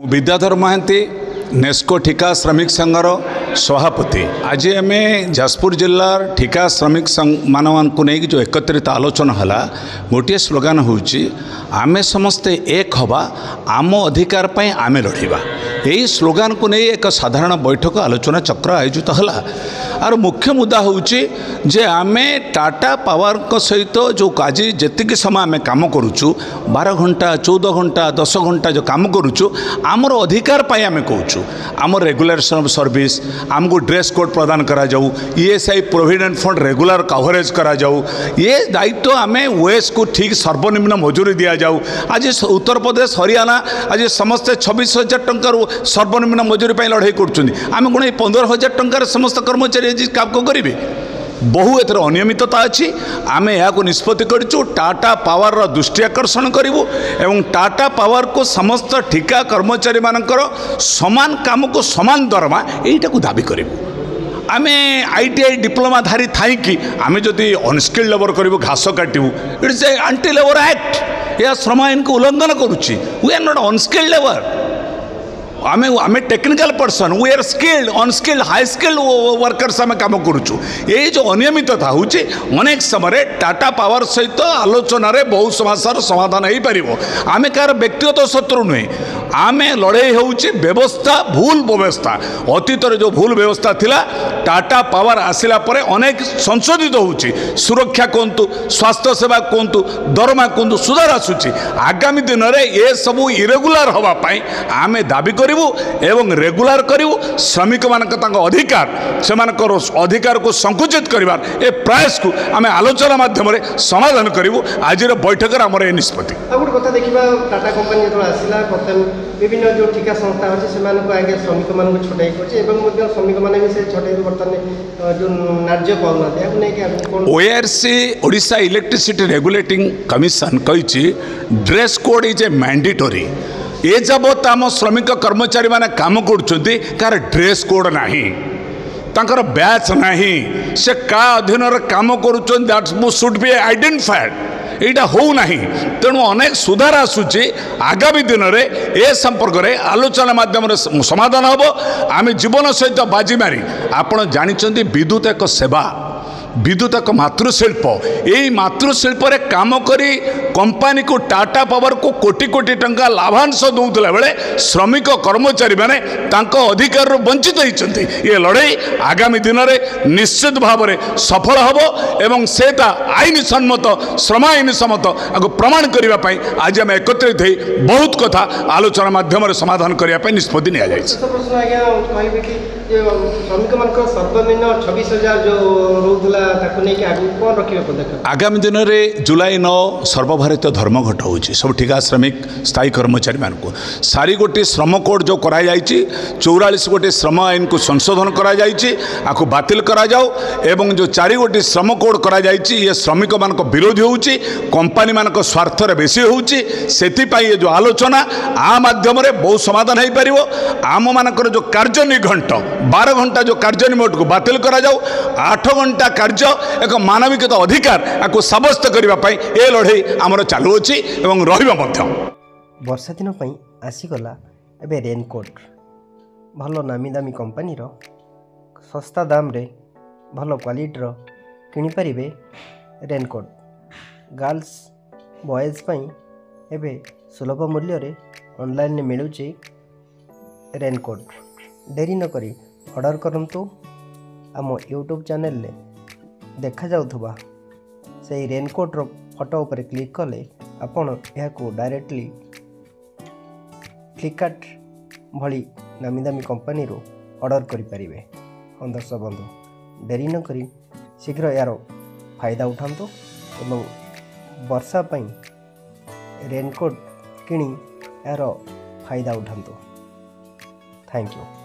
विद्याधर महांती नेस्को ठिका श्रमिक संघर सभापति। आज आम जाजपुर जिलार ठिका श्रमिक संघ मानक नहीं जो एकत्रित आलोचना है गोटे स्लोगान होची आमे समस्ते एक हवा आम अधिकार पाई आमे लड़िबा। यही स्लोगान को नहीं एक साधारण बैठक आलोचना चक्र आयोजित है। आर मुख्य मुद्दा होची जे आमे टाटा पावर को सहित जो आज जी समय आम कम करुचु 12 घंटा 14 घंटा 10 घंटा जो कम करुचु आमर अधिकार पाई आम कहूँ आम रेगुलेशन ऑफ सर्विस आमको ड्रेस कोड प्रदान करा जाऊ ESI provident fund regular coverage करा जाऊ ये दायित्व आम ओएस को ठीक सर्वनिम्न मजूरी दि जाऊ। आज उत्तर प्रदेश हरियाणा आज समस्ते 26,000 टंकार सर्वनिम्न मजूरी पर लड़ाई करें कौन 15,000 टंकार समस्त कर्मचारी आज काम करेंगे। बहु एथर अनियमितता अच्छी आम यहाँ निष्पत्ति करूँ टाटा पावर दृष्टि आकर्षण करूँ एवं टाटा पावर को समस्त ठिका कर्मचारी मानकर समान काम को समान दरमा यहीटा को दाबी करूँ। आम आईटीआई डिप्लोमा धारी थी आम जदि अनस्किल्ड लेबर करूँ घास काटू it's a anti labour act यह श्रम आईन को उल्लंघन करुच्ची। We are not unskilled labour आमे technical person we are skilled unskilled high skilled workers आम कम करुचु। ये जो अनियमितता हूँ अनेक समय टाटा पावर सहित आलोचन बहु समस्यार समाधान हो पार। आम कार व्यक्तिगत शत्रु नुहे आम लड़ाई हूँ व्यवस्था भूल व्यवस्था अतीत जो भूल व्यवस्था थिला टाटा पावर आसिला परे अनेक संशोधित हो सुरक्षा कहतु स्वास्थ्य सेवा कहतु दरमा कहतु सुधार आसूची। आगामी दिन में ये सबू इरेगुलर होगापाई आम दाबी करूँ एवं रेगुलर करूँ श्रमिक मान अधिकार से अधिकार को संकुचित कर प्रयास को आम आलोचना माध्यम समाधान करूँ। आज बैठक आम निष्पत्ति गोटे कथा देखा टाटा कंपानी जो आसला प्रथम विभिन्न जो ठिका संस्था अच्छे से आगे श्रमिक मान छटाई कर श्रमिक मैंने भी से छटाई बर्तमान जो न्याय पाऊना ORC Odisha electricity regulating commission कही dress code is a mandatory. ये जबत आम श्रमिक कर्मचारी माने काम करुँच कार ड्रेस कोड नाही तांकर बैच नहीं से का अधीन काम करुँच दैट शुड बी आइडेंटिफाइड यहाँ होना तेणु अनेक सुधार आसूची। आगामी दिन में ए संपर्क में आलोचना माध्यम समाधान हम आम जीवन सहित बाजी मारी आपड़ जानते विद्युत एक सेवा विद्युत एक मातृशिल्प यही मातृशिल्प काम करी कंपानी को टाटा पावर को कोटी कोटी टंका लाभांश दौला बेले श्रमिक कर्मचारी माने तांको अधिकार वंचित होती। ये लड़ाई आगामी दिन में निश्चित भाव में सफल हम एवं सेटा आईन सम्मत श्रम आईन सम्मत आपको प्रमाण करने आज आम एकत्रित हो बहुत कथा आलोचना माध्यम समाधान करने निष्पत्ति नि श्रमिक मान सर्वनिम्न 26,000 जो रोला आगामी दिन में जुलाई 9 सर्वभारतीय धर्मघट हो सब ठिका श्रमिक स्थायी कर्मचारी मान को सारी गोटे श्रम कोड जो कराई 44 गोटे श्रम आईन को संशोधन कराई बातिल करा जाओ एवं जो 4 गोटे श्रम कोड कराई ये श्रमिक मान विरोधी हो कंपानी मान स्वार्थ बेसी हो जो आलोचना आ माध्यम बहु समाधान हो पार। आम मानकर जो कार्य निघंट 12 घंटा जो कार्य निमट को बातिल करा जाओ 8 घंटा कार्य एक मानविकता अधिकार आपको सब्यस्त करने ये लड़ाई आमर चालुअछि एवं रहिबा मध्य। वर्षा दिन आसीगला एबे रेनकोट भल नामी दामी कंपानी सस्ता दाम रे भल क्वालिटी किनि परिबे रेनकोट गर्ल्स बॉयज एबे सुलभ मूल्य रे ऑनलाइन मिलुची रेनकोट देरी न करी ऑर्डर करंतु आम यूट्यूब चैनल ले देखा जाउथुबा से रेनकोट फोटो उपर क्लिक कले आपण यहां डायरेक्टली फ्लिपकार्ट भली नामी दामी कंपानी रो ऑर्डर करि परिबे। हाँ दर्शक बंधु देरी न करी शीघ्र यार फायदा उठांतु एवं वर्षा पई रेनकोट किनी यार फायदा उठांतु। Thank you.